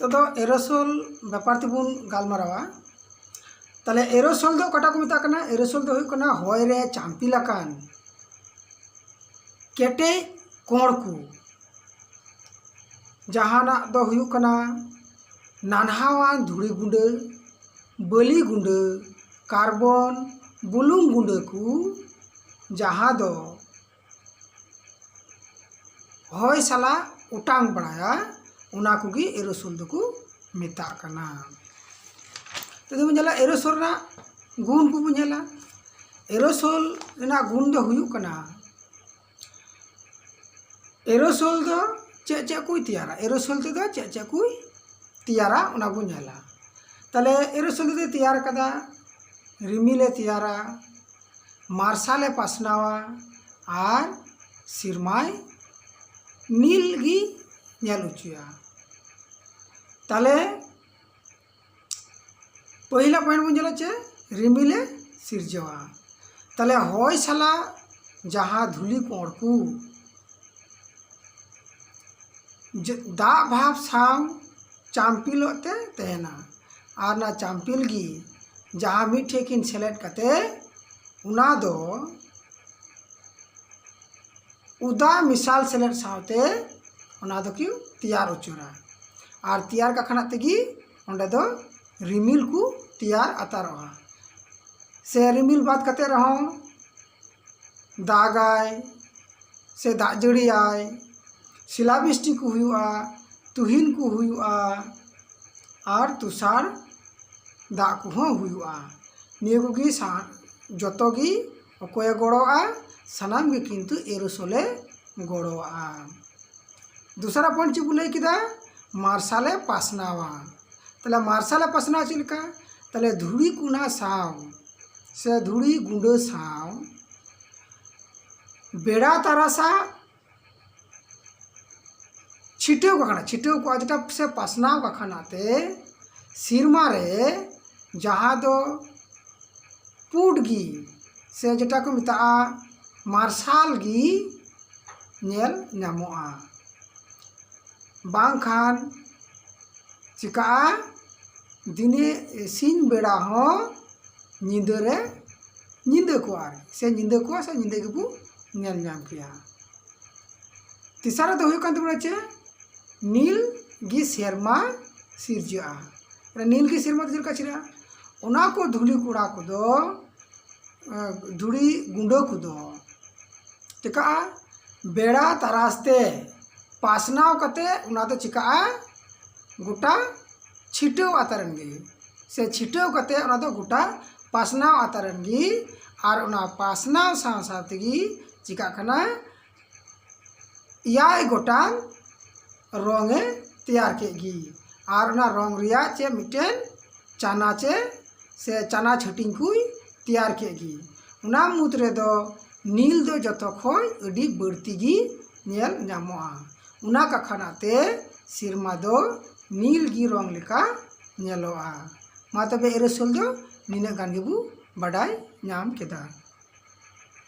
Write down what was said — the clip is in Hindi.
तो एरोसोल व्यापार तेबुन गालमारावा। ताले एरोसोल दो कटा को मेता कना, एरोसोल दो हुई कना होय रे चांपिलाकान केटे कोण को जहाना दो हुई कना नानहावान धुड़ी गुंडे बली गुंडे कार्बन बुलुंग गुंडे को जहाँ दो होय साला उटांग बड़ाया उना को गी एरोसोल दो को मेता कना। तो बन एरोसोल ना गुण को बन एरोसोल ना गुण दो हुई कना एरोसोल दो चे चे कोई तैयारा एरोसोल ते दो चे चे कोई तैयारा उना को नेला। ताले एरोसोल दे तैयार कदा रिमिले तैयारा मार्शाले पासनावा आर सिरमाय नील गी नेल उचुया। ताले पहिला पॉइंट बन चे रिमिले सिरजवा। ताले होय साला जहाँ धुली कोण को दा भाव साव चांपिलोते तेना आर ना चांपिल गी जहाँ मिठे किन सेलेक्ट कते उना दो उदा मिसाल सेलेक्ट सावते उना दो क्यों तैयार उचुरा और तैयार का खाना तेगी उंडे दो रिमिल को तैयार अतारोहा। से रिमिल बात कते रहो दागाय से दाग जड़ी आय शिलाबृष्टि को हुआ तुहिन को हुआ और तुषार दाग को हुआ निये कोगी जतोगी अकोय गड़ोआ सानाम गे किंतु एरोसोले गड़ोआ। दूसरा पॉइंट चेक लई किदा मार्शाले पासनावा। ताले मार्शाले पासनावा चिलका ताले धुड़ी कुना साव से धुड़ी गुंडे साव बेड़ा तारासा छिटेव का खाना छिटेव को अजटा से पासनाव का खानाते सिरमा रे जहाँ दो पुडगी से जेटा को मिता मार्शाल गी नेल नामोआ बांग खान चिका दिने सिंह बेड़ा हो निंदे रे निंदे को आर से निंदे को से निंदे के बु नेल नाम किया। तीसरा तो हुई कांत बड़ा चे नील गी सेरमा सिरजा। नील गी सेरमा तो चिरा उना को धुली कुड़ा को दो धुड़ी गुंडो को दो चिका बेड़ा तरास्ते पासनाव कते उना तो चिका गोटा छिटेव आतारनगी से छिटेव कते उना तो गोटा पासनाव आतारनगी और उना पासनाव साव सावतेगी चिका खाना याय गोटा रंगे तैयार केगी और उना रंग रिया चे मिटेन चाना चे से चाना छटिंग कुई तैयार केगी। उना मुद्रे दो नील दो जतो खोय अडी बड़ती गी नेल नामोआ। उना का खानाते सिरमा दो नील गी रंग लेका नेलोआ। मा तबे एरोसोल दो निने गान गेबु बाडाय नाम केदा।